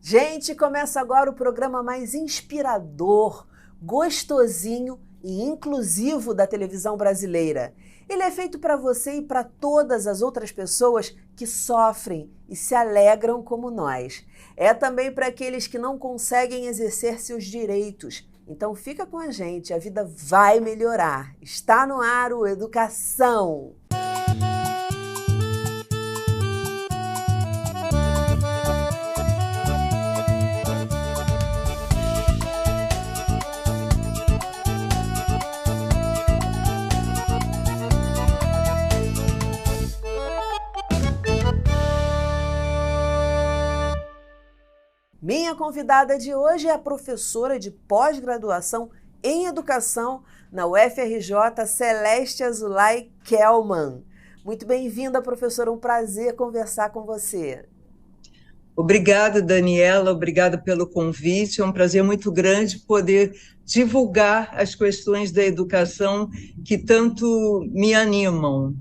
Gente, começa agora o programa mais inspirador, gostosinho e inclusivo da televisão brasileira. Ele é feito para você e para todas as outras pessoas que sofrem e se alegram como nós. É também para aqueles que não conseguem exercer seus direitos. Então fica com a gente, a vida vai melhorar. Está no ar o Educação. Minha convidada de hoje é a professora de pós-graduação em educação na UFRJ, Celeste Azulay Kelman. Muito bem-vinda, professora, um prazer conversar com você. Obrigada, Daniela, obrigada pelo convite. É um prazer muito grande poder divulgar as questões da educação que tanto me animam.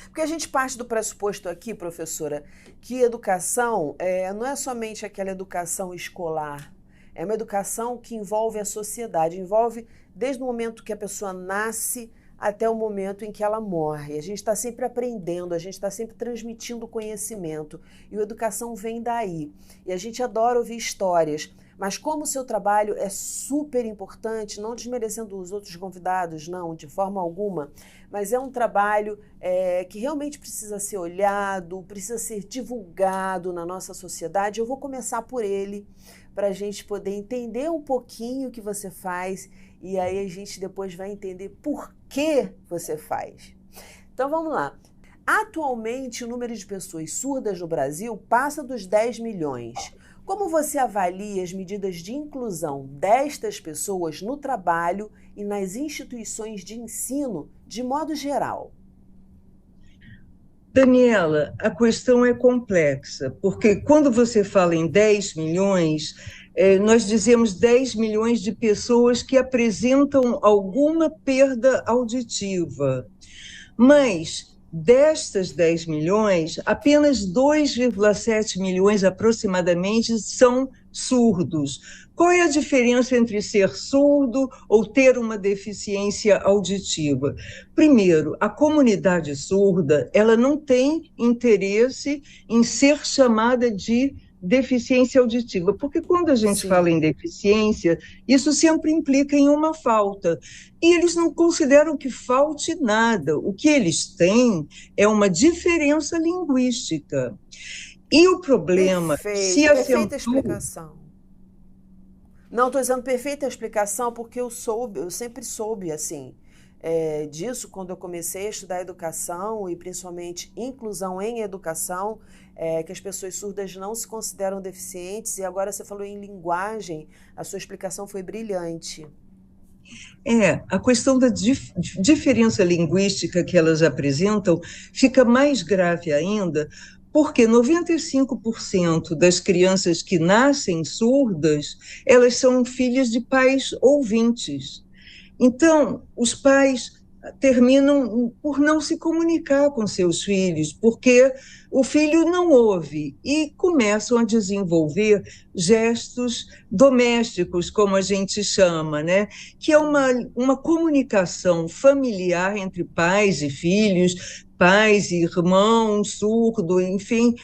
Porque a gente parte do pressuposto aqui, professora, que educação não é somente aquela educação escolar, é uma educação que envolve a sociedade, envolve desde o momento que a pessoa nasce até o momento em que ela morre. A gente está sempre aprendendo, a gente está sempre transmitindo conhecimento, e a educação vem daí. E a gente adora ouvir histórias. Mas como o seu trabalho é super importante, não desmerecendo os outros convidados, não, de forma alguma, mas é um trabalho que realmente precisa ser olhado, precisa ser divulgado na nossa sociedade. Eu vou começar por ele, para a gente poder entender um pouquinho o que você faz, e aí a gente depois vai entender por que você faz. Então vamos lá. Atualmente, o número de pessoas surdas no Brasil passa dos 10 milhões. Como você avalia as medidas de inclusão destas pessoas no trabalho e nas instituições de ensino, de modo geral? Daniela, a questão é complexa, porque quando você fala em 10 milhões, nós dizemos 10 milhões de pessoas que apresentam alguma perda auditiva. Mas destas 10 milhões, apenas 2,7 milhões aproximadamente são surdos. Qual é a diferença entre ser surdo ou ter uma deficiência auditiva? Primeiro, a comunidade surda, ela não tem interesse em ser chamada de deficiência auditiva, porque quando a gente fala Sim. em deficiência, isso sempre implica em uma falta. E eles não consideram que falte nada. O que eles têm é uma diferença linguística. E o problema se Perfeito, perfeita acentua. explicação. Não, estou dizendo perfeita explicação porque eu sempre soube assim disso quando eu comecei a estudar educação e principalmente inclusão em educação, que as pessoas surdas não se consideram deficientes, e agora você falou em linguagem, a sua explicação foi brilhante. A questão da diferença linguística que elas apresentam fica mais grave ainda, porque 95% das crianças que nascem surdas, elas são filhas de pais ouvintes. Então, os pais terminam por não se comunicar com seus filhos, porque o filho não ouve e começam a desenvolver gestos domésticos, como a gente chama, né? Que é uma comunicação familiar entre pais e filhos, pais e irmãos, surdo, enfim,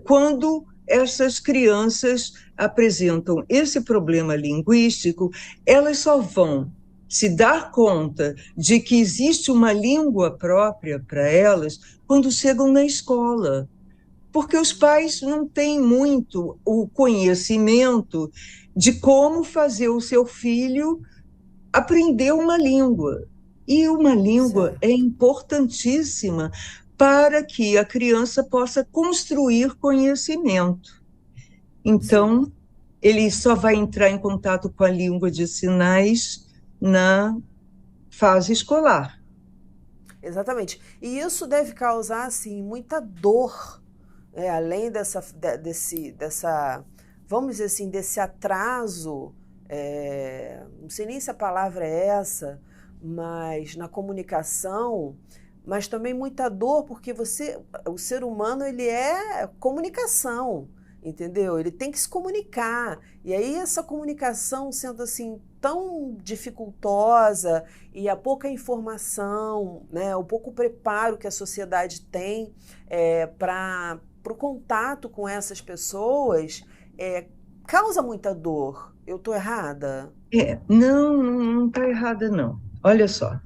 quando essas crianças apresentam esse problema linguístico, elas só vão se dar conta de que existe uma língua própria para elas quando chegam na escola, porque os pais não têm muito o conhecimento de como fazer o seu filho aprender uma língua. E uma língua é Certo. importantíssima para que a criança possa construir conhecimento. Sim. Então, ele só vai entrar em contato com a língua de sinais na fase escolar. Exatamente. E isso deve causar, assim, muita dor, além dessa, vamos dizer assim, desse atraso, não sei nem se a palavra é essa, mas na comunicação, mas também muita dor, porque o ser humano, ele é comunicação. entendeu? Ele tem que se comunicar. E aí essa comunicação sendo assim tão dificultosa e a pouca informação, né, o pouco preparo que a sociedade tem para o contato com essas pessoas, causa muita dor. Eu estou errada? Não está errada, não. Olha só,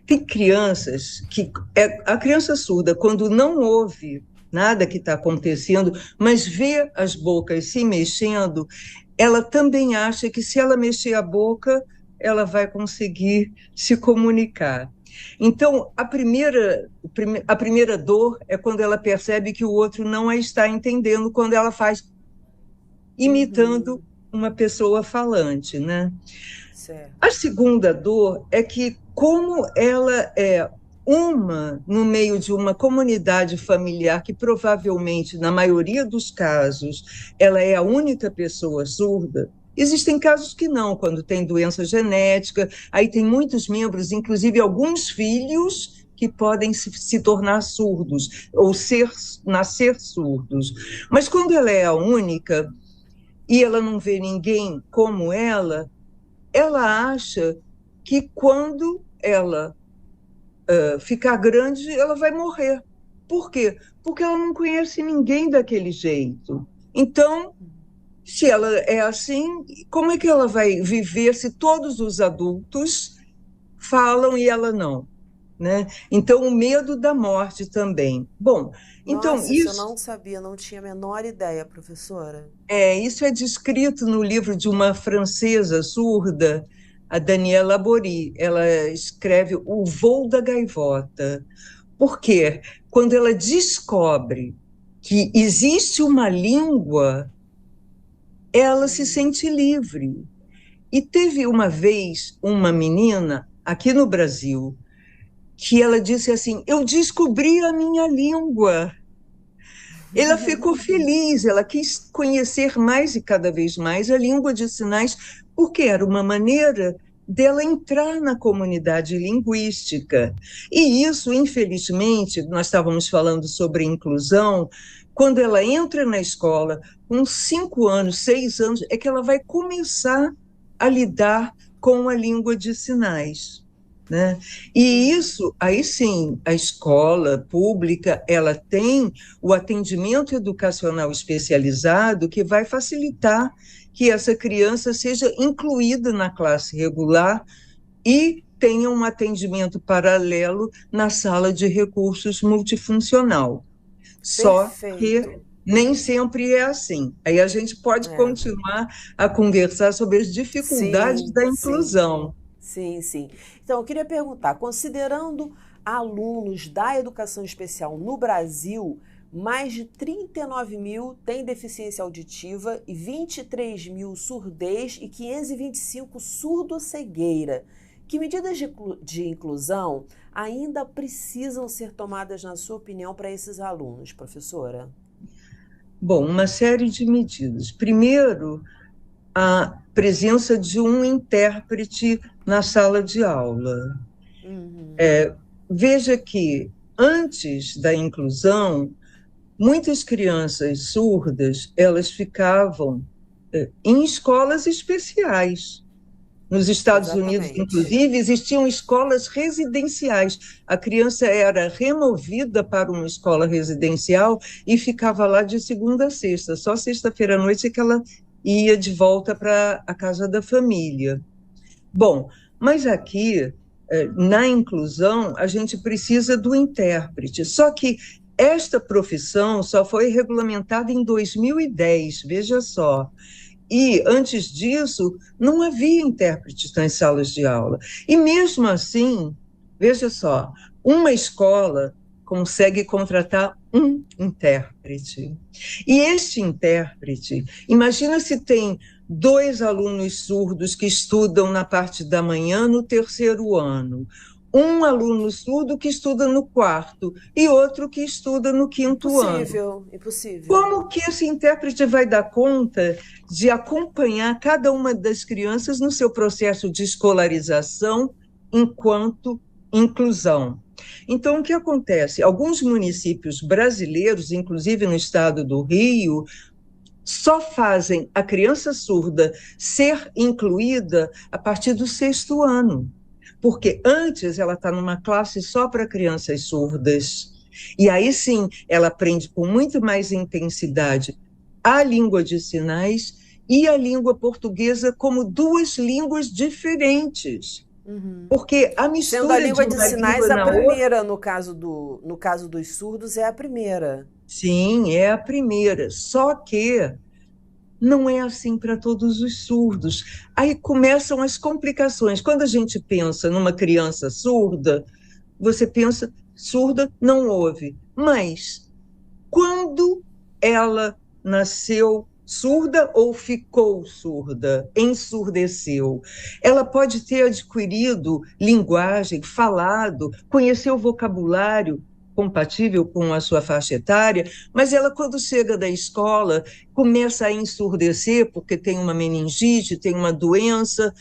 tem crianças que... a criança surda, quando não ouve nada que está acontecendo, mas vê as bocas se mexendo, ela também acha que se ela mexer a boca, ela vai conseguir se comunicar. Então, a primeira dor é quando ela percebe que o outro não a está entendendo, quando ela faz imitando uma pessoa falante, né? Certo. A segunda dor é que, como ela é no meio de uma comunidade familiar que provavelmente, na maioria dos casos, ela é a única pessoa surda. Existem casos que não, quando tem doença genética, aí tem muitos membros, inclusive alguns filhos, que podem se tornar surdos ou nascer surdos. Mas quando ela é a única e ela não vê ninguém como ela acha que quando ela ficar grande, ela vai morrer. Por quê? Porque ela não conhece ninguém daquele jeito. Então, se ela é assim, como é que ela vai viver se todos os adultos falam e ela não? Né? Então, o medo da morte também. Bom, então Nossa, isso eu não sabia, não tinha a menor ideia, professora. isso é descrito no livro de uma francesa surda, a Danielle Laborie. Ela escreve O Voo da Gaivota. Por quê? Quando ela descobre que existe uma língua, ela se sente livre. E teve uma vez uma menina aqui no Brasil que ela disse assim: eu descobri a minha língua. Ela ficou feliz, ela quis conhecer mais e cada vez mais a língua de sinais, porque era uma maneira dela entrar na comunidade linguística. E isso, infelizmente, nós estávamos falando sobre inclusão, quando ela entra na escola, com 5 anos, 6 anos, é que ela vai começar a lidar com a língua de sinais. Né? E isso, aí sim, a escola pública, ela tem o atendimento educacional especializado que vai facilitar que essa criança seja incluída na classe regular e tenha um atendimento paralelo na sala de recursos multifuncional. Só Perfeito. que nem sempre é assim. Aí a gente pode continuar a conversar sobre as dificuldades da inclusão. Sim. Então, eu queria perguntar, considerando alunos da educação especial no Brasil, mais de 39 mil têm deficiência auditiva e 23 mil surdez e 525 surdo-cegueira. Que medidas de inclusão ainda precisam ser tomadas, na sua opinião, para esses alunos, professora? Bom, uma série de medidas. Primeiro, a presença de um intérprete na sala de aula. Veja que, antes da inclusão, muitas crianças surdas, elas ficavam em escolas especiais. Nos Estados Unidos, inclusive, existiam escolas residenciais. A criança era removida para uma escola residencial e ficava lá de segunda a sexta. Só sexta-feira à noite é que ela ia de volta para a casa da família. Bom, mas aqui, na inclusão, a gente precisa do intérprete. Só que esta profissão só foi regulamentada em 2010, veja só. E, antes disso, não havia intérpretes nas salas de aula. E, mesmo assim, veja só, uma escola consegue contratar um intérprete. E este intérprete, imagina se tem 2 alunos surdos que estudam na parte da manhã no 3º ano, um aluno surdo que estuda no 4º e outro que estuda no 5º ano. Impossível. Como que esse intérprete vai dar conta de acompanhar cada uma das crianças no seu processo de escolarização enquanto inclusão? Então, o que acontece? Alguns municípios brasileiros, inclusive no estado do Rio, só fazem a criança surda ser incluída a partir do 6º ano, porque antes ela está numa classe só para crianças surdas. E aí sim, ela aprende com muito mais intensidade a língua de sinais e a língua portuguesa como duas línguas diferentes. Uhum. Porque a Sendo a mistura de língua de uma sinais língua a na outra, primeira, no caso dos surdos, é a primeira. sim, é a primeira. Só que não é assim para todos os surdos. Aí começam as complicações. Quando a gente pensa numa criança surda, você pensa, surda não ouve. Mas quando ela nasceu surda ou ficou surda, ensurdeceu, ela pode ter adquirido linguagem, falado, conhecer o vocabulário compatível com a sua faixa etária, mas ela, quando chega da escola, começa a ensurdecer porque tem uma meningite, tem uma doença,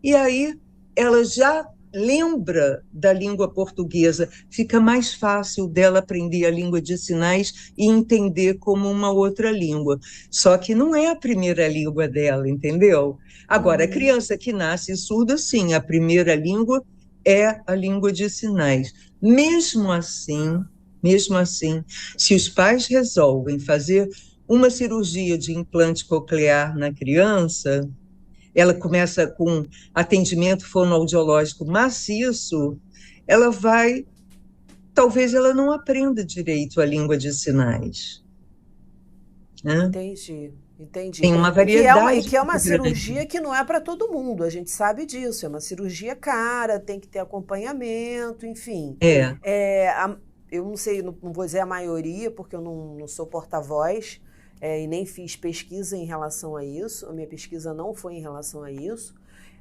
e aí ela já lembra da língua portuguesa, fica mais fácil dela aprender a língua de sinais e entender como uma outra língua. Só que não é a primeira língua dela, entendeu? Agora, a Uhum. criança que nasce surda, sim, a primeira língua é a língua de sinais. Mesmo assim, se os pais resolvem fazer uma cirurgia de implante coclear na criança, ela começa com atendimento fonoaudiológico maciço, ela vai, talvez ela não aprenda direito a língua de sinais, né? Entendi, entendi. Tem uma E variedade que é uma muito grande. cirurgia que não é para todo mundo, a gente sabe disso. É uma cirurgia cara, tem que ter acompanhamento, enfim. É, É, eu não sei, não vou dizer a maioria, porque eu não sou porta-voz, e nem fiz pesquisa em relação a isso. A minha pesquisa não foi em relação a isso,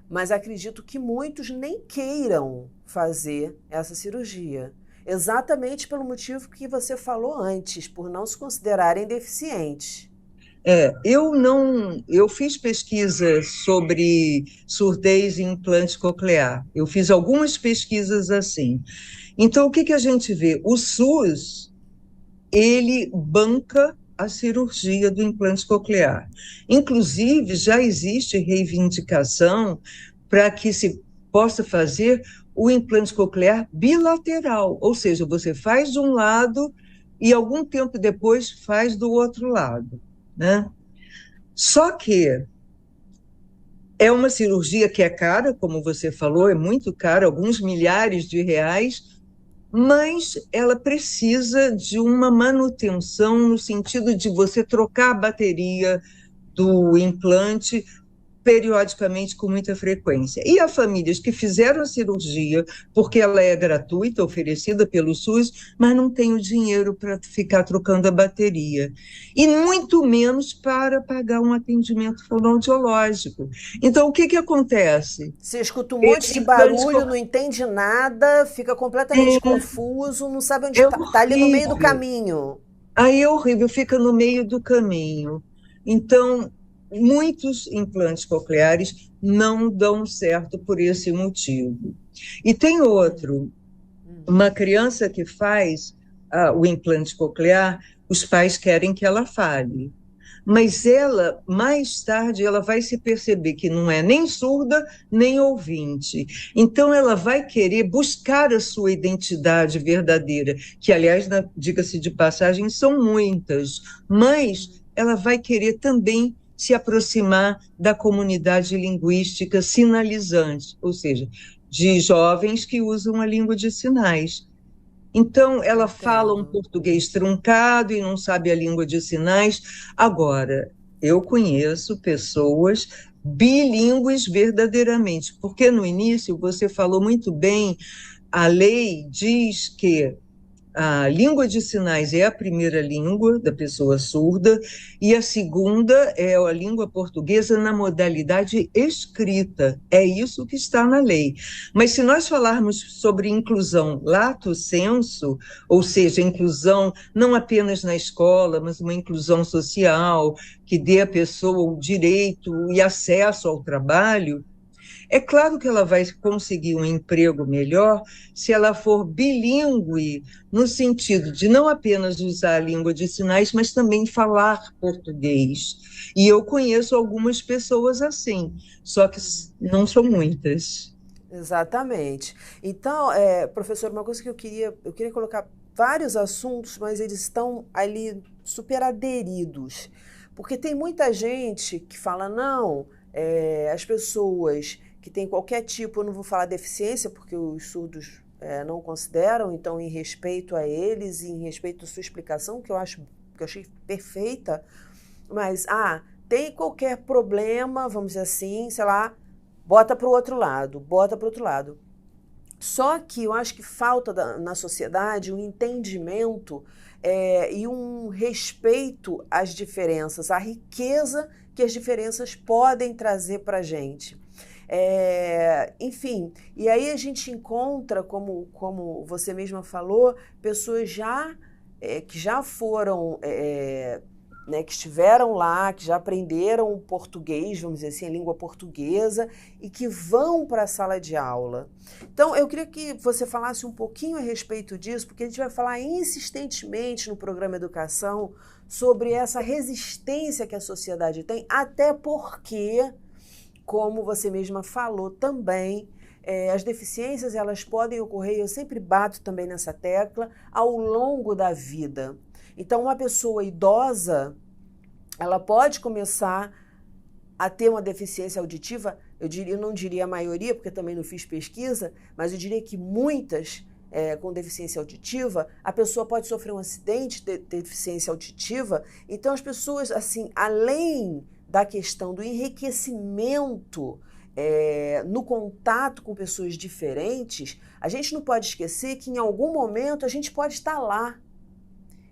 mas acredito que muitos nem queiram fazer essa cirurgia. Exatamente pelo motivo que você falou antes, por não se considerarem deficientes. eu fiz pesquisa sobre surdez e implante coclear. Eu fiz algumas pesquisas assim. Então, o que que a gente vê? O SUS, ele banca a cirurgia do implante coclear. Inclusive, já existe reivindicação para que se possa fazer o implante coclear bilateral, ou seja, você faz de um lado e algum tempo depois faz do outro lado, né? Só que é uma cirurgia que é cara, como você falou, é muito cara, alguns milhares de reais, mas ela precisa de uma manutenção no sentido de você trocar a bateria do implante periodicamente, com muita frequência. E há famílias que fizeram a cirurgia porque ela é gratuita, oferecida pelo SUS, mas não tem o dinheiro para ficar trocando a bateria. E muito menos para pagar um atendimento fonoaudiológico. Então, o que que acontece? Você escuta um monte Esse de implante barulho, não entende nada, fica completamente é, confuso, não sabe onde é está. Está ali no meio do horrível. caminho. Aí é horrível, fica no meio do caminho. Então, muitos implantes cocleares não dão certo por esse motivo. E tem outro, uma criança que faz o implante coclear, os pais querem que ela fale. Mas ela, mais tarde, ela vai se perceber que não é nem surda, nem ouvinte. Então, ela vai querer buscar a sua identidade verdadeira, que, aliás, diga-se de passagem, são muitas, mas ela vai querer também se aproximar da comunidade linguística sinalizante, ou seja, de jovens que usam a língua de sinais. Então, ela fala um Entendo. português truncado e não sabe a língua de sinais. Agora, eu conheço pessoas bilíngues verdadeiramente, porque no início você falou muito bem, a lei diz que a língua de sinais é a primeira língua da pessoa surda e a segunda é a língua portuguesa na modalidade escrita. É isso que está na lei. Mas se nós falarmos sobre inclusão lato sensu, ou seja, inclusão não apenas na escola, mas uma inclusão social que dê à pessoa o direito e acesso ao trabalho, É claro que ela vai conseguir um emprego melhor se ela for bilíngue, no sentido de não apenas usar a língua de sinais, mas também falar português. E eu conheço algumas pessoas assim, só que não são muitas. Exatamente. Então, professor, uma coisa que eu queria colocar vários assuntos, mas eles estão ali super aderidos. Porque tem muita gente que fala, não, as pessoas que têm qualquer tipo, eu não vou falar deficiência, porque os surdos não consideram, então, em respeito a eles e em respeito à sua explicação, que eu achei perfeita, mas, tem qualquer problema, vamos dizer assim, sei lá, bota para o outro lado, bota para o outro lado. Só que eu acho que falta na sociedade um entendimento e um respeito às diferenças, à riqueza que as diferenças podem trazer para a gente. Enfim, e aí a gente encontra, como você mesma falou, pessoas que já foram, né, que estiveram lá, que já aprenderam português, vamos dizer assim, a língua portuguesa, e que vão para a sala de aula. Então, eu queria que você falasse um pouquinho a respeito disso, porque a gente vai falar insistentemente no programa Educação sobre essa resistência que a sociedade tem, até porque, como você mesma falou também, as deficiências elas podem ocorrer, eu sempre bato também nessa tecla, ao longo da vida. Então, uma pessoa idosa, ela pode começar a ter uma deficiência auditiva, eu não diria a maioria, porque também não fiz pesquisa, mas eu diria que muitas com deficiência auditiva, a pessoa pode sofrer um acidente de deficiência auditiva. Então, as pessoas, assim, além da questão do enriquecimento no contato com pessoas diferentes, a gente não pode esquecer que em algum momento a gente pode estar lá.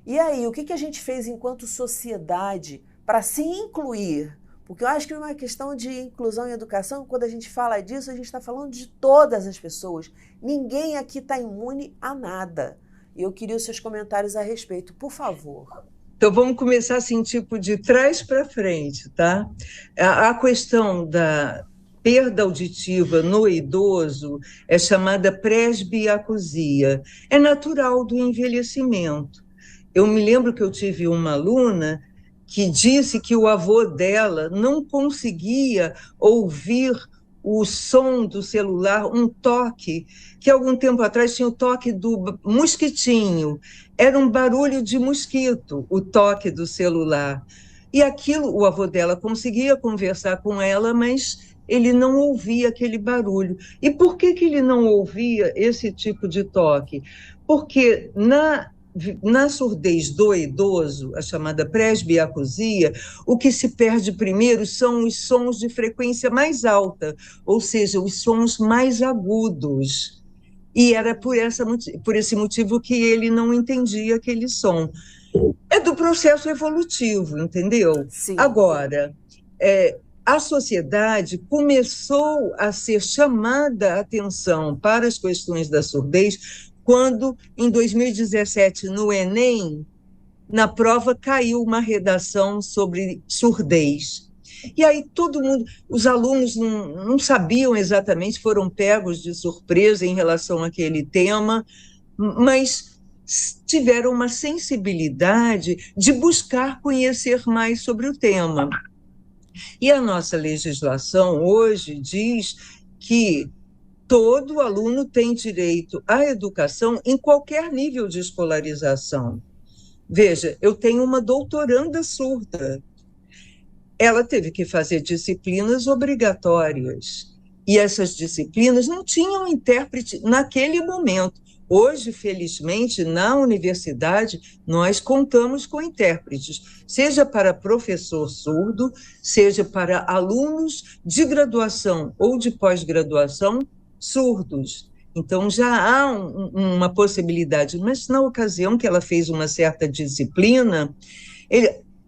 E aí, o que a gente fez enquanto sociedade para se incluir? Porque eu acho que é uma questão de inclusão e educação, quando a gente fala disso, a gente está falando de todas as pessoas. Ninguém aqui está imune a nada. E eu queria os seus comentários a respeito, por favor. Então, vamos começar assim, tipo, de trás para frente, tá? A questão da perda auditiva no idoso é chamada presbiacusia. É natural do envelhecimento. Eu me lembro que eu tive uma aluna que disse que o avô dela não conseguia ouvir o som do celular, um toque, que algum tempo atrás tinha o toque do mosquitinho. Era um barulho de mosquito, o toque do celular. E aquilo, o avô dela conseguia conversar com ela, mas ele não ouvia aquele barulho. E por que ele não ouvia esse tipo de toque? Porque na surdez do idoso, a chamada presbiacusia, o que se perde primeiro são os sons de frequência mais alta, ou seja, os sons mais agudos. E era por esse motivo que ele não entendia aquele som. É do processo evolutivo, entendeu? Sim. Agora, a sociedade começou a ser chamada a atenção para as questões da surdez quando, em 2017, no Enem, na prova caiu uma redação sobre surdez. E aí todo mundo, os alunos não sabiam exatamente, foram pegos de surpresa em relação àquele tema, mas tiveram uma sensibilidade de buscar conhecer mais sobre o tema. E a nossa legislação hoje diz que todo aluno tem direito à educação em qualquer nível de escolarização. Veja, eu tenho uma doutoranda surda. Ela teve que fazer disciplinas obrigatórias. E essas disciplinas não tinham intérprete naquele momento. Hoje, felizmente, na universidade, nós contamos com intérpretes, seja para professor surdo, seja para alunos de graduação ou de pós-graduação surdos. Então, já há uma possibilidade. Mas, na ocasião que ela fez uma certa disciplina,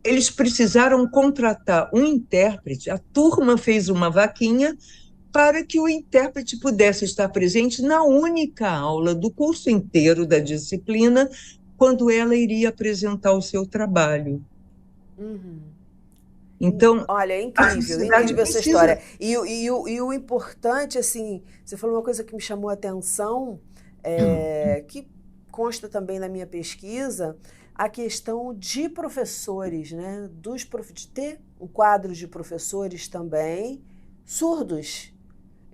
eles precisaram contratar um intérprete. A turma fez uma vaquinha para que o intérprete pudesse estar presente na única aula do curso inteiro da disciplina, quando ela iria apresentar o seu trabalho. Uhum. Então, Olha, é a incrível, sociedade incrível essa história. precisa. E o importante, assim, você falou uma coisa que me chamou a atenção, que consta também na minha pesquisa, a questão de professores, né? De ter um quadro de professores também surdos.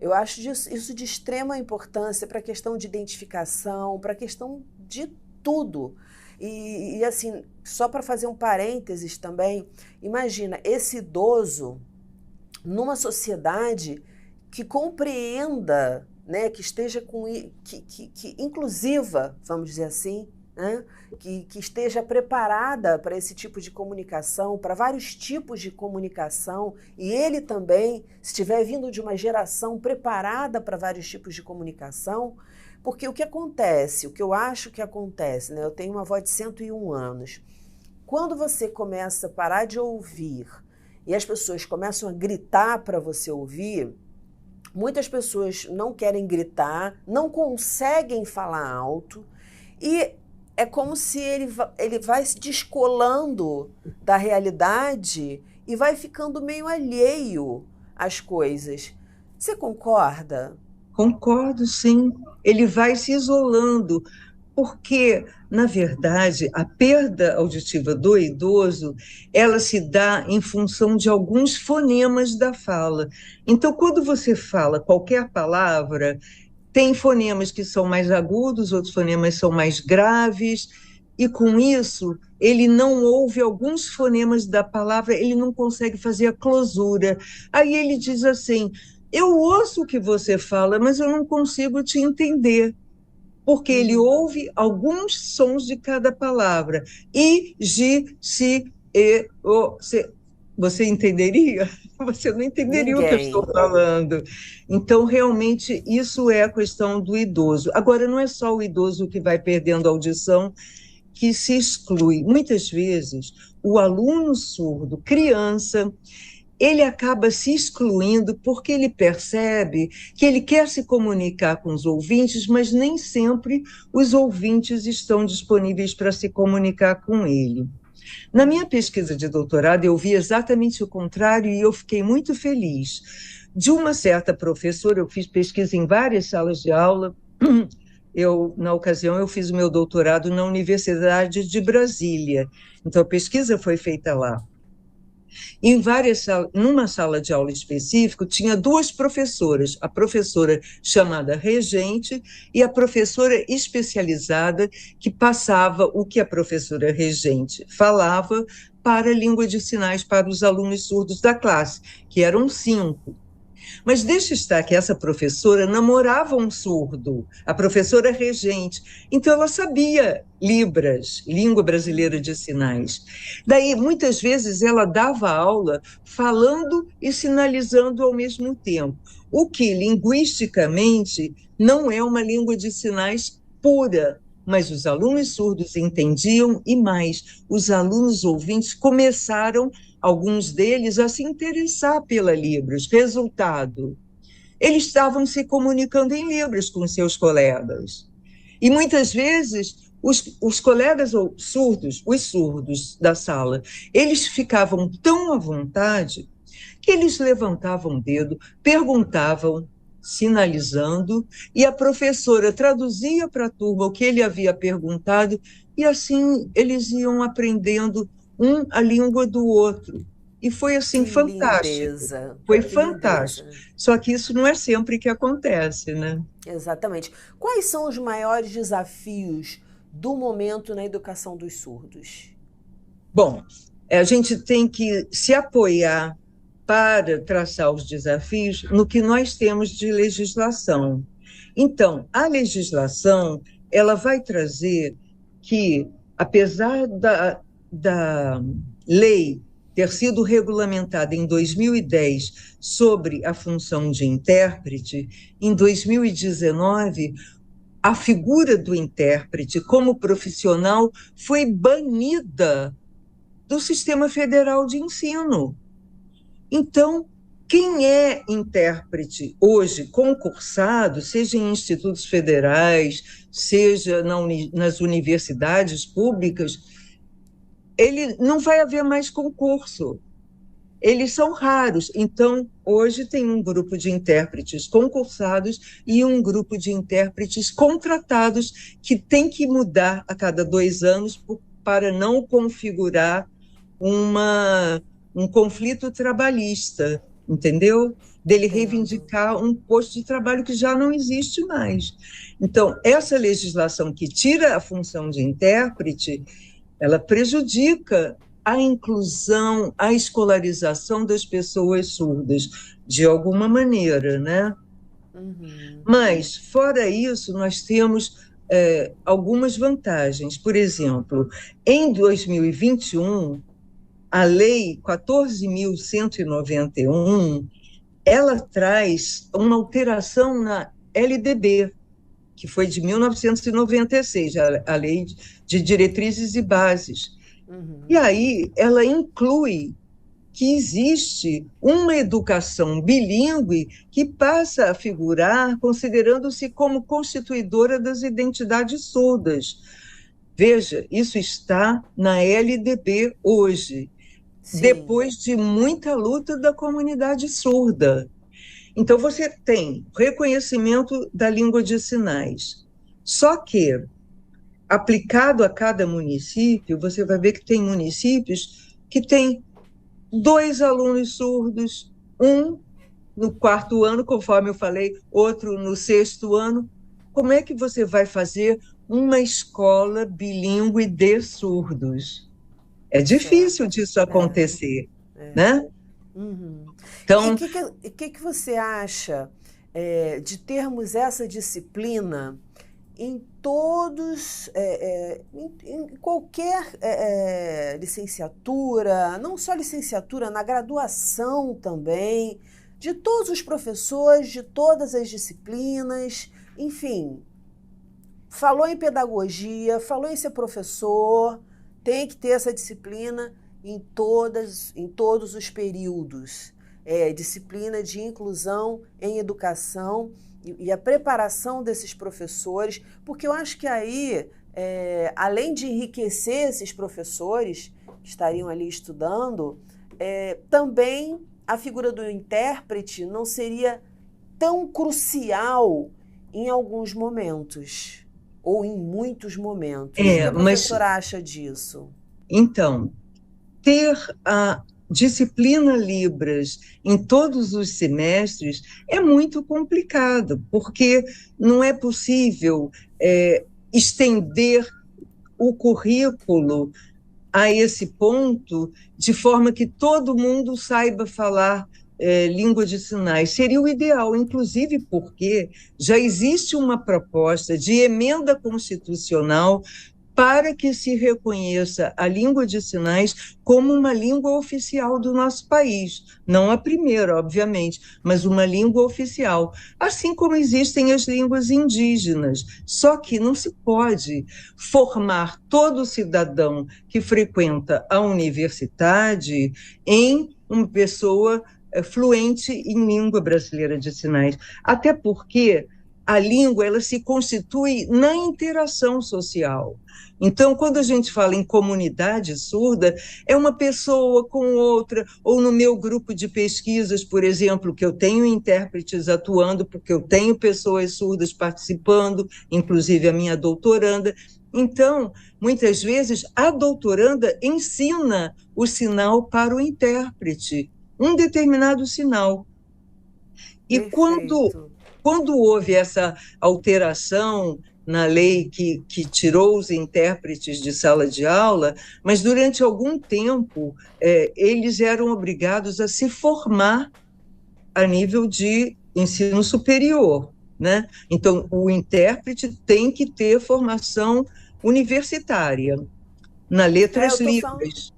Eu acho isso de extrema importância para a questão de identificação, para a questão de tudo. Assim, só para fazer um parênteses também, imagina esse idoso numa sociedade que compreenda, né, que esteja que inclusiva, vamos dizer assim, né, que esteja preparada para esse tipo de comunicação, para vários tipos de comunicação, e ele também, se estiver vindo de uma geração preparada para vários tipos de comunicação, porque o que acontece, o que eu acho que acontece, né, eu tenho uma avó de 101 anos, quando você começa a parar de ouvir e as pessoas começam a gritar para você ouvir, muitas pessoas não querem gritar, não conseguem falar alto e é como se ele vai se descolando da realidade e vai ficando meio alheio às coisas. Você concorda? Concordo, sim. Ele vai se isolando, porque, na verdade, a perda auditiva do idoso, ela se dá em função de alguns fonemas da fala. Então, quando você fala qualquer palavra, tem fonemas que são mais agudos, outros fonemas são mais graves, e com isso ele não ouve alguns fonemas da palavra, ele não consegue fazer a closura. Aí ele diz assim: eu ouço o que você fala, mas eu não consigo te entender, porque ele ouve alguns sons de cada palavra. I, gi, si, e, o, se. Você entenderia? Você não entenderia o que eu estou Ninguém. falando. Então, realmente, isso é a questão do idoso. Agora, não é só o idoso que vai perdendo a audição, que se exclui. Muitas vezes, o aluno surdo, criança, ele acaba se excluindo porque ele percebe que ele quer se comunicar com os ouvintes, mas nem sempre os ouvintes estão disponíveis para se comunicar com ele. Na minha pesquisa de doutorado, eu vi exatamente o contrário e eu fiquei muito feliz. De uma certa professora, eu fiz pesquisa em várias salas de aula. Na ocasião, eu fiz o meu doutorado na Universidade de Brasília. Então, a pesquisa foi feita lá. Numa sala de aula específica, tinha duas professoras, a professora chamada regente e a professora especializada, que passava o que a professora regente falava para a língua de sinais para os alunos surdos da classe, que eram 5. Mas deixa estar que essa professora namorava um surdo, a professora regente, então ela sabia Libras, língua brasileira de sinais. Daí, muitas vezes, ela dava aula falando e sinalizando ao mesmo tempo, o que, linguisticamente, não é uma língua de sinais pura, mas os alunos surdos entendiam e mais, os alunos ouvintes começaram, alguns deles, a se interessar pela Libras. Resultado, eles estavam se comunicando em Libras com seus colegas. E muitas vezes os colegas surdos, os surdos da sala, eles ficavam tão à vontade que eles levantavam o dedo, perguntavam, sinalizando, e a professora traduzia para a turma o que ele havia perguntado, e assim eles iam aprendendo a língua do outro. E foi assim Que fantástico. lindeza, Foi que fantástico. lindeza. Só que isso não é sempre que acontece, né? Exatamente. Quais são os maiores desafios do momento na educação dos surdos? Bom, a gente tem que se apoiar para traçar os desafios no que nós temos de legislação. Então, a legislação, ela vai trazer que, apesar da lei ter sido regulamentada em 2010 sobre a função de intérprete, em 2019, a figura do intérprete como profissional foi banida do Sistema Federal de Ensino. Então, quem é intérprete hoje concursado, seja em institutos federais, seja nas universidades públicas, ele não vai haver mais concurso. eles são raros. Então, hoje tem um grupo de intérpretes concursados e um grupo de intérpretes contratados que tem que mudar a cada 2 anos para não configurar um conflito trabalhista, entendeu? Dele reivindicar um posto de trabalho que já não existe mais. Então, essa legislação que tira a função de intérprete, ela prejudica a inclusão, a escolarização das pessoas surdas, de alguma maneira, né? Mas, fora isso, nós temos algumas vantagens. Por exemplo, em 2021, a Lei 14.191, ela traz uma alteração na LDB, que foi de 1996, a Lei de Diretrizes e Bases. E aí ela inclui que existe uma educação bilíngue que passa a figurar considerando-se como constituidora das identidades surdas. Veja, isso está na LDB hoje, sim, depois de muita luta da comunidade surda. Então, você tem reconhecimento da língua de sinais. Só que, aplicado a cada município, você vai ver que tem municípios que têm 2 alunos surdos, um no 4º ano, conforme eu falei, outro no 6º ano. Como é que você vai fazer uma escola bilíngue de surdos? É difícil disso acontecer, né? Então, e o que você acha de termos essa disciplina em todos, em qualquer licenciatura, não só licenciatura, na graduação também, de todos os professores, de todas as disciplinas, enfim, falou em pedagogia, falou em ser professor, tem que ter essa disciplina em todos os períodos, disciplina de inclusão em educação, e a preparação desses professores, porque eu acho que aí, além de enriquecer esses professores que estariam ali estudando, também a figura do intérprete não seria tão crucial em alguns momentos, ou em muitos momentos. O que a professora acha disso? Então, ter a disciplina Libras em todos os semestres é muito complicado, porque não é possível estender o currículo a esse ponto de forma que todo mundo saiba falar língua de sinais. Seria o ideal, inclusive porque já existe uma proposta de emenda constitucional para que se reconheça a língua de sinais como uma língua oficial do nosso país. Não a primeira, obviamente, mas uma língua oficial. Assim como existem as línguas indígenas. Só que não se pode formar todo cidadão que frequenta a universidade em uma pessoa fluente em língua brasileira de sinais. Até porque a língua ela se constitui na interação social. Então, quando a gente fala em comunidade surda, é uma pessoa com outra, ou no meu grupo de pesquisas, por exemplo, que eu tenho intérpretes atuando, porque eu tenho pessoas surdas participando, inclusive a minha doutoranda. Então, muitas vezes, a doutoranda ensina o sinal para o intérprete, um determinado sinal. E quando houve essa alteração na lei que tirou os intérpretes de sala de aula, mas durante algum tempo eles eram obrigados a se formar a nível de ensino superior, né? Então, o intérprete tem que ter formação universitária, na letras livres.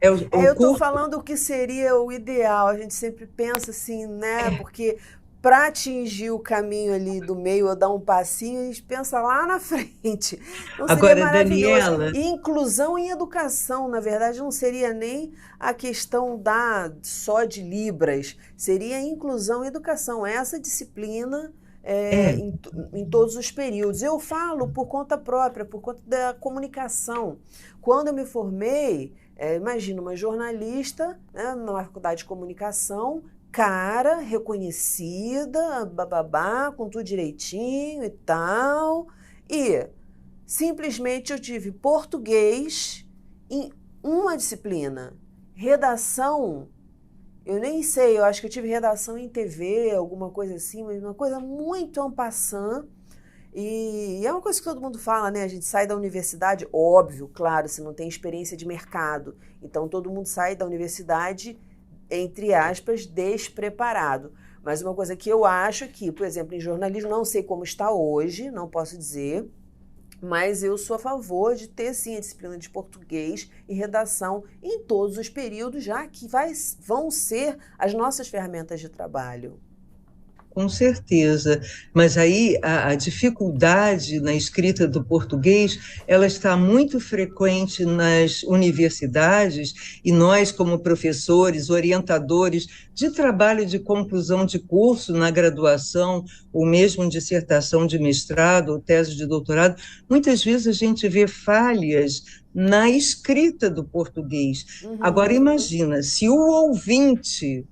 Eu estou falando o que seria o ideal, a gente sempre pensa assim, né? Porque para atingir o caminho ali do meio ou dar um passinho, a gente pensa lá na frente. Então seria agora, maravilhoso. Daniela... E inclusão em educação, na verdade, não seria nem a questão só de Libras, seria a inclusão em educação, essa disciplina em todos os períodos. Eu falo por conta própria, por conta da comunicação. Quando eu me formei, Imagina uma jornalista, né, na faculdade de comunicação, cara, reconhecida, bababá, com tudo direitinho e tal, e simplesmente eu tive português em uma disciplina, redação. Eu nem sei, eu acho que eu tive redação em TV, alguma coisa assim, mas uma coisa muito en passant. E é uma coisa que todo mundo fala, né? A gente sai da universidade, óbvio, claro, se não tem experiência de mercado. Então todo mundo sai da universidade, entre aspas, despreparado. Mas uma coisa que eu acho que, por exemplo, em jornalismo, não sei como está hoje, não posso dizer, mas eu sou a favor de ter, sim, a disciplina de português e redação em todos os períodos, já que vão ser as nossas ferramentas de trabalho. Com certeza, mas aí a dificuldade na escrita do português, ela está muito frequente nas universidades e nós, como professores, orientadores de trabalho de conclusão de curso na graduação, ou mesmo dissertação de mestrado ou tese de doutorado, muitas vezes a gente vê falhas na escrita do português. Agora imagina, se o ouvinte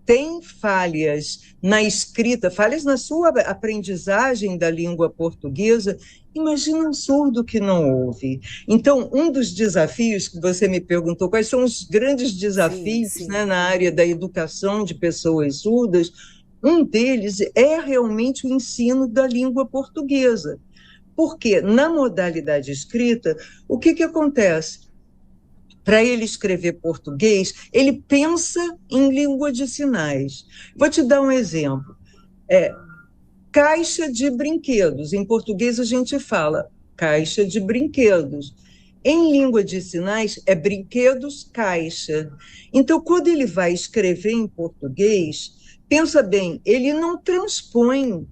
tem falhas na escrita, falhas na sua aprendizagem da língua portuguesa, imagina um surdo que não ouve. Então, um dos desafios que você me perguntou, quais são os grandes desafios, sim. Né, na área da educação de pessoas surdas, um deles é realmente o ensino da língua portuguesa. Porque na modalidade escrita, o que acontece? Para ele escrever português, ele pensa em língua de sinais. Vou te dar um exemplo. Caixa de brinquedos. Em português a gente fala caixa de brinquedos. Em língua de sinais é brinquedos caixa. Então, quando ele vai escrever em português, pensa bem, ele não transpõe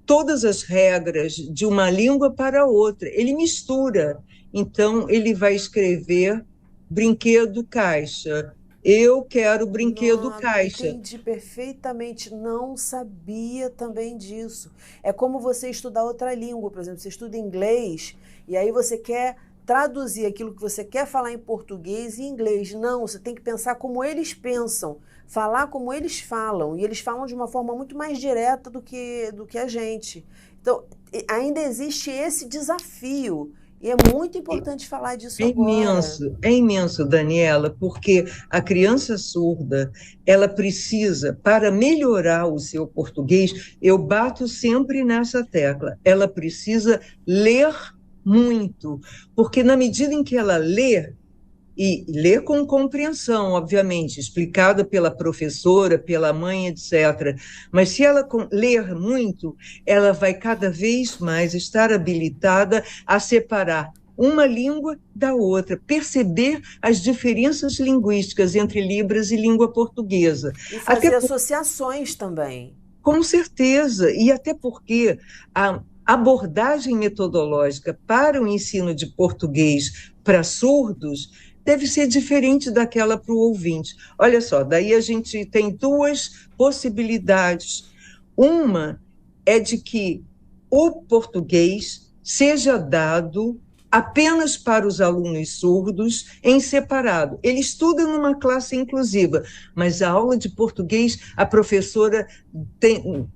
todas as regras de uma língua para outra, ele mistura. Então, ele vai escrever brinquedo caixa. Eu quero brinquedo caixa. Entendi perfeitamente, não sabia também disso. É como você estudar outra língua, por exemplo, você estuda inglês e aí você quer traduzir aquilo que você quer falar em português em inglês. Não, você tem que pensar como eles pensam, falar como eles falam, e eles falam de uma forma muito mais direta do que a gente. Então, ainda existe esse desafio. E é muito importante falar disso agora. É imenso, Daniela, porque a criança surda, ela precisa, para melhorar o seu português, eu bato sempre nessa tecla, ela precisa ler muito, porque na medida em que ela lê, e ler com compreensão, obviamente, explicada pela professora, pela mãe, etc. Mas se ela ler muito, ela vai cada vez mais estar habilitada a separar uma língua da outra, perceber as diferenças linguísticas entre Libras e língua portuguesa. E fazer associações também. Com certeza, e até porque a abordagem metodológica para o ensino de português para surdos deve ser diferente daquela para o ouvinte. Olha só, daí a gente tem duas possibilidades. Uma é de que o português seja dado apenas para os alunos surdos em separado. Ele estuda numa classe inclusiva, mas a aula de português, a professora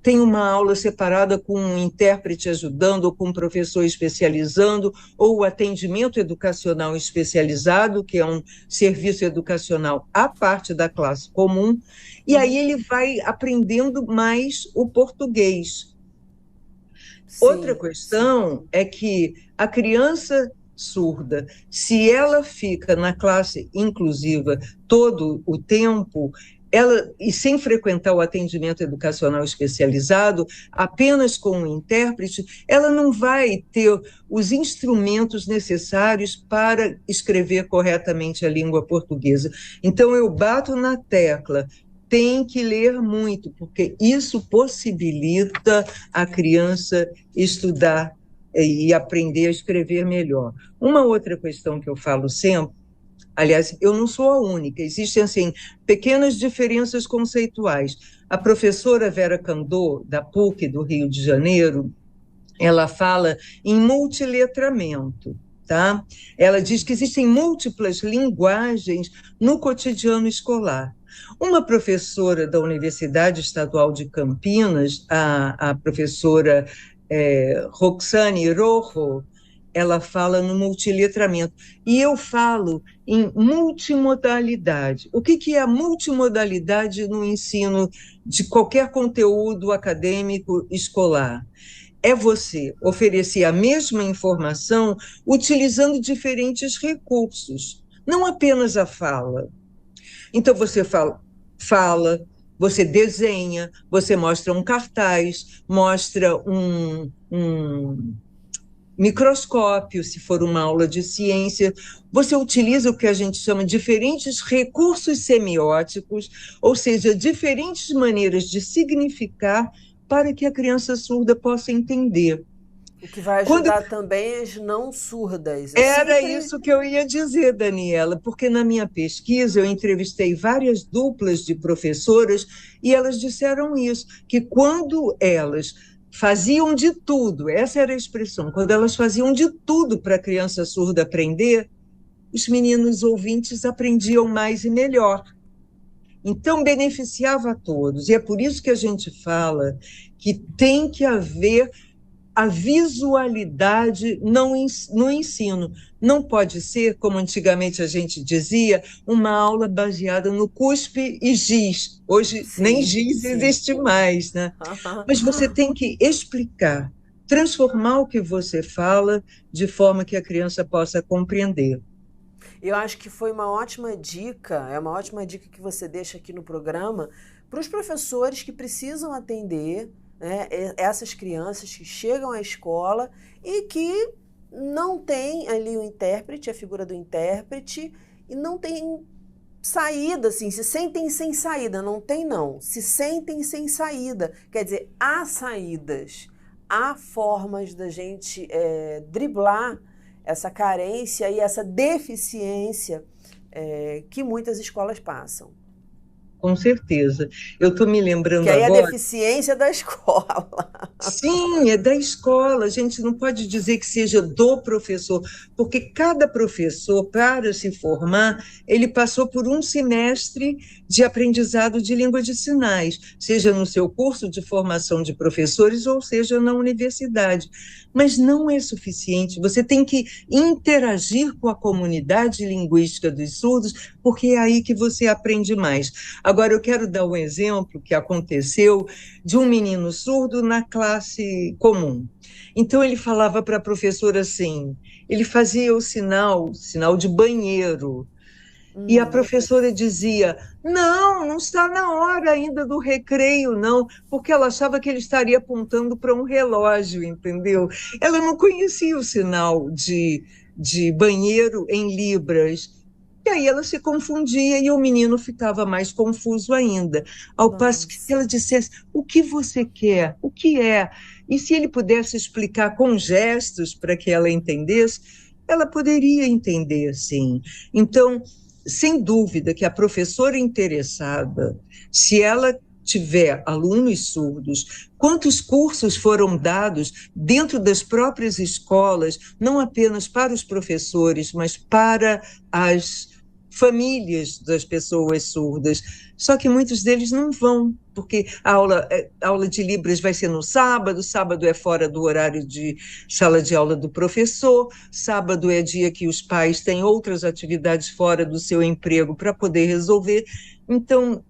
tem uma aula separada com um intérprete ajudando, ou com um professor especializando, ou o atendimento educacional especializado, que é um serviço educacional à parte da classe comum, e aí ele vai aprendendo mais o português. Sim. Outra questão é que a criança surda, se ela fica na classe inclusiva todo o tempo, e sem frequentar o atendimento educacional especializado, apenas com um intérprete, ela não vai ter os instrumentos necessários para escrever corretamente a língua portuguesa. Então, eu bato na tecla, tem que ler muito, porque isso possibilita a criança estudar e aprender a escrever melhor. Uma outra questão que eu falo sempre, aliás, eu não sou a única, existem assim, pequenas diferenças conceituais. A professora Vera Candô, da PUC do Rio de Janeiro, ela fala em multiletramento. tá? Ela diz que existem múltiplas linguagens no cotidiano escolar. Uma professora da Universidade Estadual de Campinas, a professora Roxane Rojo, ela fala no multiletramento. E eu falo em multimodalidade. O que é a multimodalidade no ensino de qualquer conteúdo acadêmico escolar? É você oferecer a mesma informação utilizando diferentes recursos, não apenas a fala. Então, você fala, você desenha, você mostra um cartaz, mostra um microscópio, se for uma aula de ciência, você utiliza o que a gente chama de diferentes recursos semióticos, ou seja, diferentes maneiras de significar para que a criança surda possa entender. O que vai ajudar também as não surdas. Era isso que eu ia dizer, Daniela, porque na minha pesquisa eu entrevistei várias duplas de professoras e elas disseram isso, que quando elas faziam de tudo, essa era a expressão, quando elas faziam de tudo para a criança surda aprender, os meninos ouvintes aprendiam mais e melhor. Então, beneficiava a todos. E é por isso que a gente fala que tem que haver a visualidade no ensino. Não pode ser, como antigamente a gente dizia, uma aula baseada no cuspe e giz. Hoje nem giz existe mais, né? Mas você tem que explicar, transformar o que você fala de forma que a criança possa compreender. Eu acho que foi uma ótima dica, é uma ótima dica que você deixa aqui no programa para os professores que precisam atender, né, essas crianças que chegam à escola e que não tem ali o intérprete, a figura do intérprete, e não tem saída, assim, se sentem sem saída, não tem não, se sentem sem saída, quer dizer, há saídas, há formas da gente driblar essa carência e essa deficiência que muitas escolas passam. Com certeza. Eu estou me lembrando agora... Que aí agora... é a deficiência da escola. Sim, é da escola. A gente não pode dizer que seja do professor, porque cada professor, para se formar, ele passou por um semestre de aprendizado de língua de sinais, seja no seu curso de formação de professores ou seja na universidade. Mas não é suficiente. Você tem que interagir com a comunidade linguística dos surdos, porque é aí que você aprende mais. Agora, eu quero dar um exemplo que aconteceu de um menino surdo na classe comum. Então, ele falava para a professora assim, ele fazia o sinal de banheiro, e a professora dizia, não está na hora ainda do recreio, não, porque ela achava que ele estaria apontando para um relógio, entendeu? Ela não conhecia o sinal de banheiro em libras. E aí ela se confundia e o menino ficava mais confuso ainda. Ao passo que ela dissesse, o que você quer? O que é? E se ele pudesse explicar com gestos para que ela entendesse, ela poderia entender, sim. Então, sem dúvida que a professora interessada, se ela tiver alunos surdos, quantos cursos foram dados dentro das próprias escolas, não apenas para os professores, mas para as famílias das pessoas surdas, só que muitos deles não vão, porque a aula de Libras vai ser no sábado é fora do horário de sala de aula do professor, sábado é dia que os pais têm outras atividades fora do seu emprego para poder resolver, então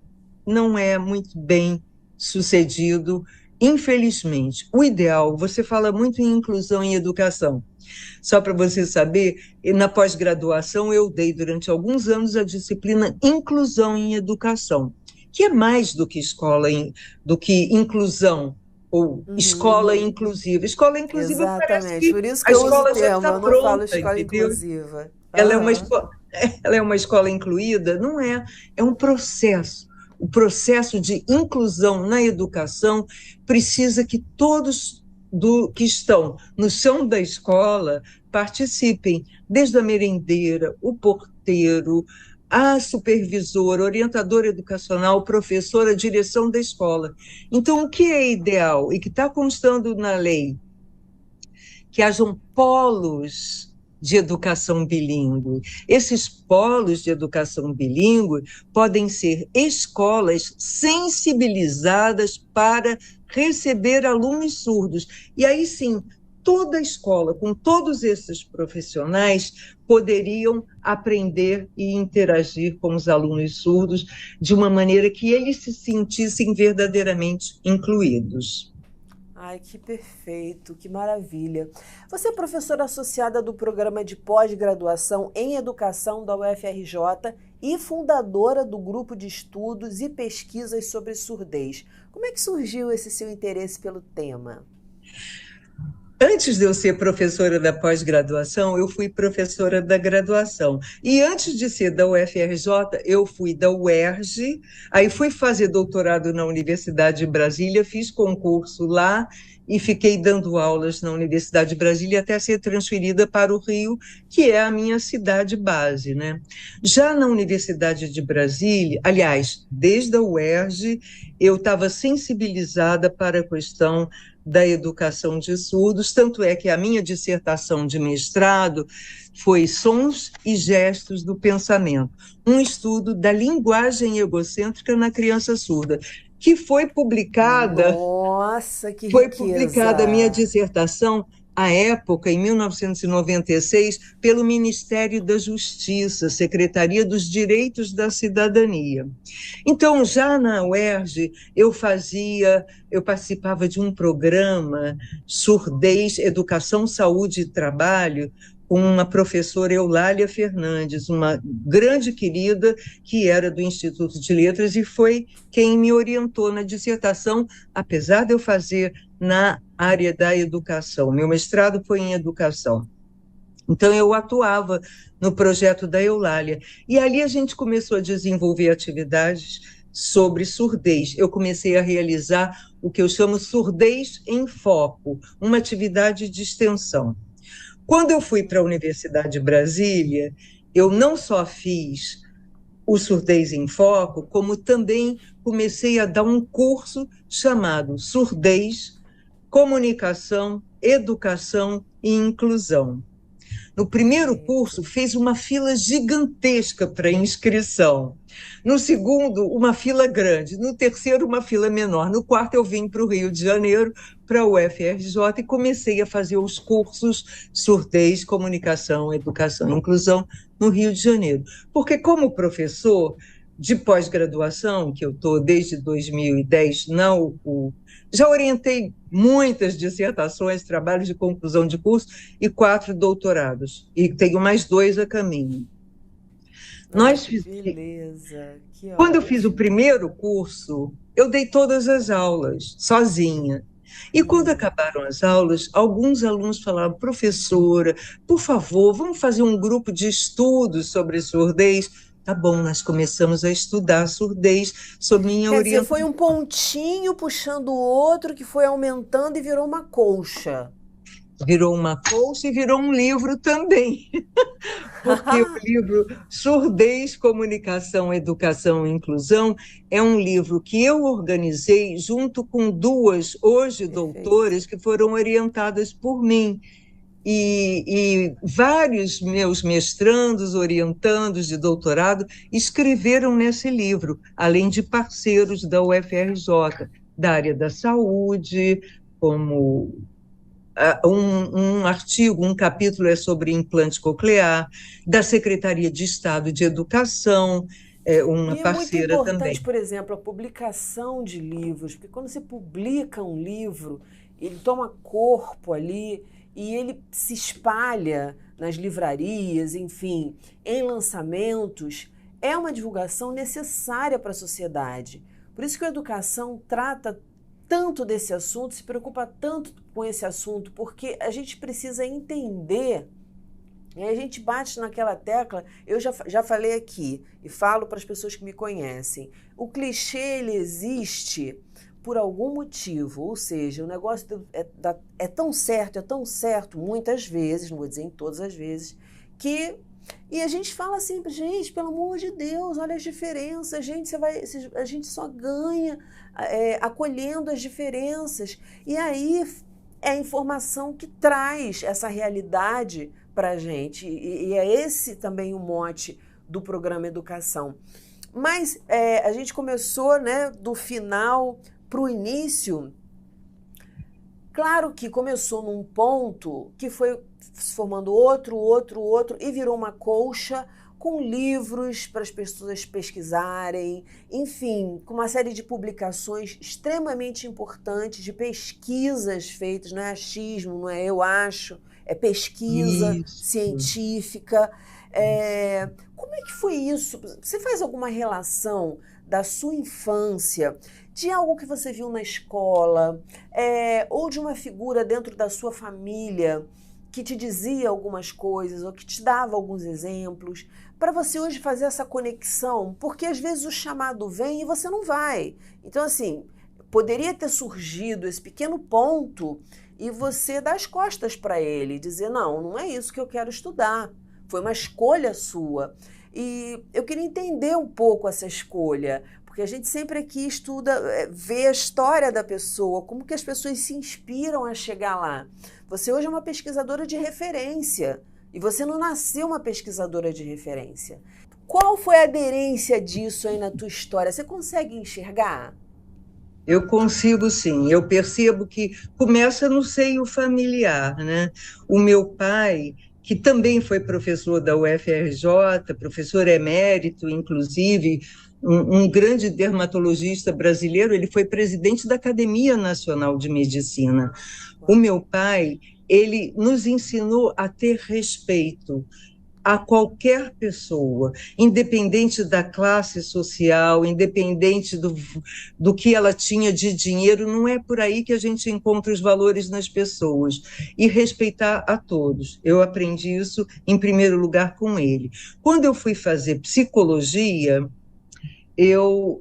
não é muito bem sucedido, infelizmente. O ideal, você fala muito em inclusão em educação. Só para você saber, na pós-graduação eu dei durante alguns anos a disciplina Inclusão em Educação, que é mais do que inclusão ou escola inclusiva. Escola inclusiva parece que por isso que a escola já está pronta, eu não falo escola inclusiva. Ela é uma escola incluída? Não é, é um processo. O processo de inclusão na educação precisa que todos que estão no chão da escola participem, desde a merendeira, o porteiro, a supervisora, orientadora educacional, professora, direção da escola. Então, o que é ideal e que está constando na lei? Que hajam polos de educação bilíngue. Esses polos de educação bilíngue podem ser escolas sensibilizadas para receber alunos surdos. E aí sim, toda a escola, com todos esses profissionais, poderiam aprender e interagir com os alunos surdos de uma maneira que eles se sentissem verdadeiramente incluídos. Ai, que perfeito, que maravilha. Você é professora associada do programa de pós-graduação em educação da UFRJ e fundadora do grupo de estudos e pesquisas sobre surdez. Como é que surgiu esse seu interesse pelo tema? Antes de eu ser professora da pós-graduação, eu fui professora da graduação. E antes de ser da UFRJ, eu fui da UERJ, aí fui fazer doutorado na Universidade de Brasília, fiz concurso lá e fiquei dando aulas na Universidade de Brasília até ser transferida para o Rio, que é a minha cidade base, né? Já na Universidade de Brasília, aliás, desde a UERJ, eu estava sensibilizada para a questão da educação de surdos, tanto é que a minha dissertação de mestrado foi Sons e Gestos do Pensamento, um estudo da linguagem egocêntrica na criança surda, que foi publicada. Nossa, que Foi riqueza! publicada a minha dissertação, à época, em 1996, pelo Ministério da Justiça, Secretaria dos Direitos da Cidadania. Então, já na UERJ, eu participava de um programa Surdez, Educação, Saúde e Trabalho, com uma professora Eulália Fernandes, uma grande querida que era do Instituto de Letras e foi quem me orientou na dissertação, apesar de eu fazer na área da educação. Meu mestrado foi em educação. Então, eu atuava no projeto da Eulália. E ali a gente começou a desenvolver atividades sobre surdez. Eu comecei a realizar o que eu chamo Surdez em Foco, uma atividade de extensão. Quando eu fui para a Universidade de Brasília, eu não só fiz o Surdez em Foco, como também comecei a dar um curso chamado Surdez, Comunicação, Educação e Inclusão. No primeiro curso, fez uma fila gigantesca para inscrição. No segundo, uma fila grande. No terceiro, uma fila menor. No quarto, eu vim para o Rio de Janeiro, para a UFRJ, e comecei a fazer os cursos Surdez, Comunicação, Educação e Inclusão no Rio de Janeiro. Porque, como professor de pós-graduação, que eu estou desde 2010 na UFU, já orientei muitas dissertações, trabalhos de conclusão de curso e 4 doutorados. E tenho mais 2 a caminho. Beleza, que Quando eu ótimo. fiz o primeiro curso, eu dei todas as aulas, sozinha. E quando acabaram as aulas, alguns alunos falaram: professora, por favor, vamos fazer um grupo de estudos sobre surdez? Tá bom, nós começamos a estudar surdez sob minha Quer dizer, orientação. foi um pontinho puxando o outro que foi aumentando e virou uma colcha. Virou uma colcha e virou um livro também, porque o livro Surdez, Comunicação, Educação e Inclusão é um livro que eu organizei junto com 2, hoje, doutoras, que foram orientadas por mim. E vários meus mestrandos, orientandos de doutorado escreveram nesse livro, além de parceiros da UFRJ, da área da saúde, como um artigo, um capítulo é sobre implante coclear, da Secretaria de Estado de Educação, uma E é muito parceira importante, também. por exemplo, a publicação de livros, porque quando você publica um livro, ele toma corpo ali e ele se espalha nas livrarias, enfim, em lançamentos, é uma divulgação necessária para a sociedade. Por isso que a educação trata tanto desse assunto, se preocupa tanto com esse assunto, porque a gente precisa entender. E aí a gente bate naquela tecla, eu já falei aqui e falo para as pessoas que me conhecem, o clichê ele existe por algum motivo, ou seja, o negócio é tão certo, muitas vezes, não vou dizer em todas as vezes, que... E a gente fala sempre, gente, pelo amor de Deus, olha as diferenças, gente, a gente só ganha acolhendo as diferenças. E aí é a informação que traz essa realidade para a gente, e é esse também o mote do programa Educação. Mas a gente começou, né, do final para o início. Claro que começou num ponto que foi se formando outro, e virou uma colcha com livros para as pessoas pesquisarem, enfim, com uma série de publicações extremamente importantes, de pesquisas feitas, não é achismo, não é eu acho, é pesquisa científica. Como é que foi isso? Você faz alguma relação da sua infância, de algo que você viu na escola, ou de uma figura dentro da sua família que te dizia algumas coisas ou que te dava alguns exemplos, para você hoje fazer essa conexão? Porque às vezes o chamado vem e você não vai. Então, assim, poderia ter surgido esse pequeno ponto e você dar as costas para ele, dizer, não, não é isso que eu quero estudar. Foi uma escolha sua. E eu queria entender um pouco essa escolha, porque a gente sempre aqui estuda, vê a história da pessoa, como que as pessoas se inspiram a chegar lá. Você hoje é uma pesquisadora de referência, e você não nasceu uma pesquisadora de referência. Qual foi a aderência disso aí na tua história? Você consegue enxergar? Eu consigo, sim. Eu percebo que começa no seio familiar, né? O meu pai, que também foi professor da UFRJ, professor emérito, inclusive, um grande dermatologista brasileiro, ele foi presidente da Academia Nacional de Medicina. O meu pai, ele nos ensinou a ter respeito a qualquer pessoa, independente da classe social, independente do que ela tinha de dinheiro, não é por aí que a gente encontra os valores nas pessoas, e respeitar a todos. Eu aprendi isso, em primeiro lugar, com ele. Quando eu fui fazer psicologia, eu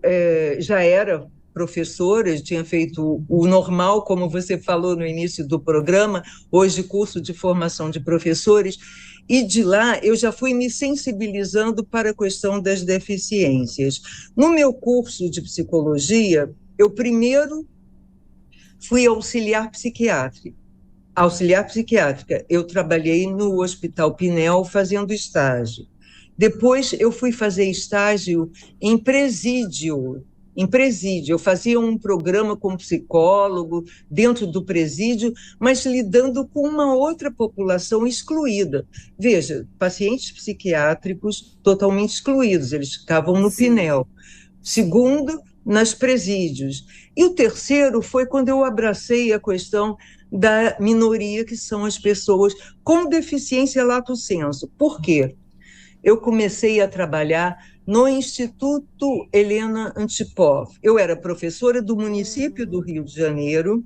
já era professora, eu tinha feito o normal, como você falou no início do programa, hoje curso de formação de professores, e de lá eu já fui me sensibilizando para a questão das deficiências. No meu curso de psicologia, eu primeiro fui auxiliar psiquiátrica. Auxiliar psiquiátrica, eu trabalhei no Hospital Pinel fazendo estágio. Depois eu fui fazer estágio em presídio. Eu fazia um programa como psicólogo dentro do presídio, mas lidando com uma outra população excluída. Veja, pacientes psiquiátricos totalmente excluídos, eles ficavam no Pinel. Segundo, nas presídios. E o terceiro foi quando eu abracei a questão da minoria, que são as pessoas com deficiência lato sensu. Por quê? Eu comecei a trabalhar no Instituto Helena Antipov. Eu era professora do município do Rio de Janeiro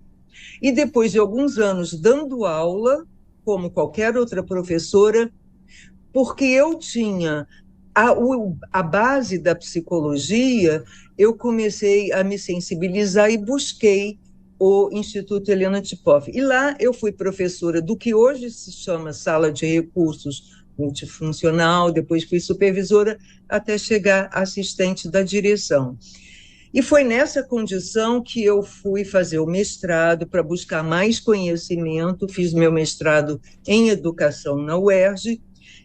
e depois de alguns anos dando aula, como qualquer outra professora, porque eu tinha a base da psicologia, eu comecei a me sensibilizar e busquei o Instituto Helena Antipov. E lá eu fui professora do que hoje se chama Sala de Recursos Multifuncional, depois fui supervisora até chegar assistente da direção. E foi nessa condição que eu fui fazer o mestrado para buscar mais conhecimento, fiz meu mestrado em educação na UERJ,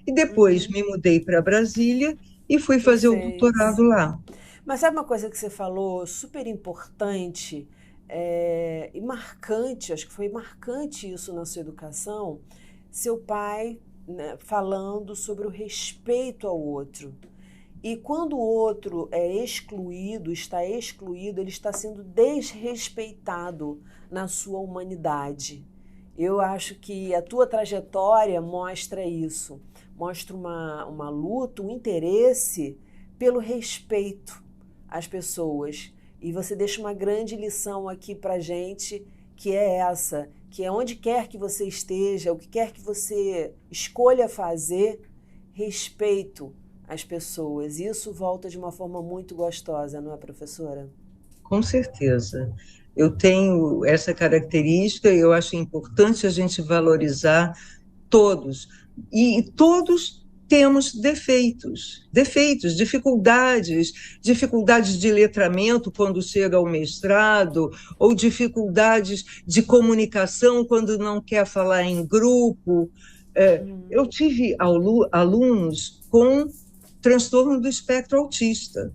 e depois me mudei para Brasília e fui fazer o doutorado lá. Mas sabe uma coisa que você falou, super importante e marcante, acho que foi marcante isso na sua educação, seu pai, né, falando sobre o respeito ao outro. E quando o outro é excluído, ele está sendo desrespeitado na sua humanidade. Eu acho que a tua trajetória mostra isso, mostra uma luta, um interesse pelo respeito às pessoas. E você deixa uma grande lição aqui para gente, que é essa, que é onde quer que você esteja, o que quer que você escolha fazer, respeito às pessoas. Isso volta de uma forma muito gostosa, não é, professora? Com certeza. Eu tenho essa característica e eu acho importante a gente valorizar todos. E todos temos defeitos, dificuldades de letramento quando chega ao mestrado, ou dificuldades de comunicação quando não quer falar em grupo. Eu tive alunos com transtorno do espectro autista.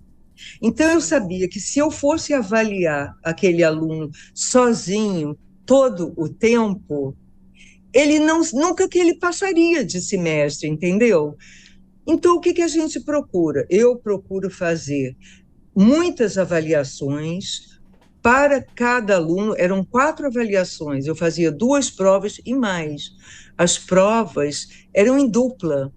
Então, eu sabia que se eu fosse avaliar aquele aluno sozinho todo o tempo, ele não, nunca que ele passaria de semestre, entendeu? Então, o que que a gente procura? Eu procuro fazer muitas avaliações para cada aluno, eram 4 avaliações, eu fazia 2 provas e mais. As provas eram em dupla.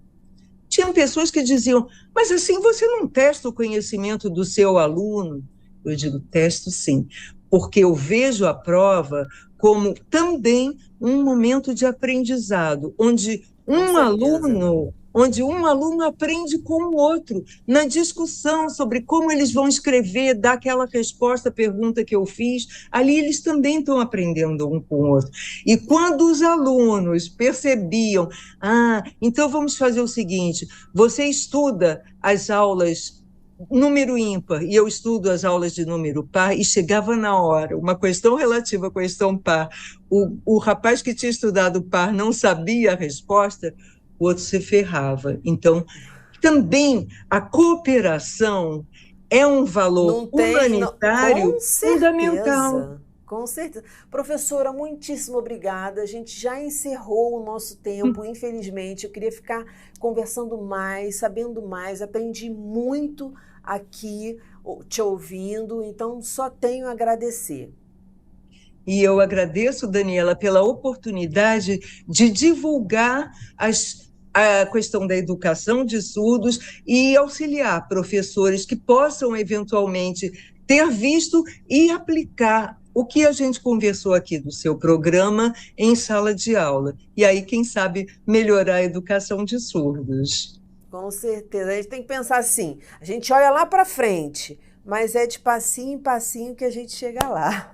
Tinham pessoas que diziam, mas assim você não testa o conhecimento do seu aluno? Eu digo, testo sim, porque eu vejo a prova como também um momento de aprendizado, Com certeza. onde um aluno aprende com o outro, na discussão sobre como eles vão escrever, dar aquela resposta à pergunta que eu fiz, ali eles também estão aprendendo um com o outro. E quando os alunos percebiam, então vamos fazer o seguinte, você estuda as aulas número ímpar e eu estudo as aulas de número par e chegava na hora, uma questão relativa à questão par, o rapaz que tinha estudado par não sabia a resposta, o outro se ferrava. Então, também a cooperação é um valor Não tem, humanitário com fundamental. certeza. Com certeza. Professora, muitíssimo obrigada. A gente já encerrou o nosso tempo, infelizmente. Eu queria ficar conversando mais, sabendo mais. Aprendi muito aqui te ouvindo, então só tenho a agradecer. E eu agradeço, Daniela, pela oportunidade de divulgar a questão da educação de surdos e auxiliar professores que possam, eventualmente, ter visto e aplicar o que a gente conversou aqui do seu programa em sala de aula. E aí, quem sabe, melhorar a educação de surdos. Com certeza. A gente tem que pensar assim: a gente olha lá para frente, mas é de passinho em passinho que a gente chega lá.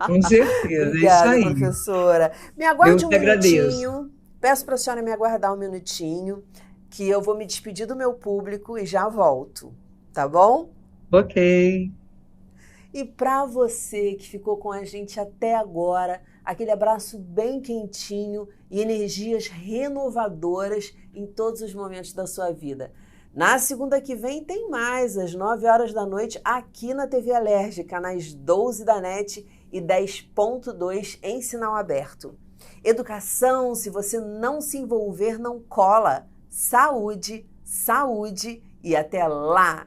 Com certeza, é isso Obrigada, aí. professora. Me Eu aguarde um que agradeço. minutinho. Peço para a senhora me aguardar um minutinho, que eu vou me despedir do meu público e já volto. Tá bom? Ok. E para você que ficou com a gente até agora, aquele abraço bem quentinho e energias renovadoras em todos os momentos da sua vida. Na segunda que vem tem mais, às 9 horas da noite, aqui na TV Alerj, canais 12 da NET e 10.2 em sinal aberto. Educação, se você não se envolver, não cola. Saúde, saúde e até lá!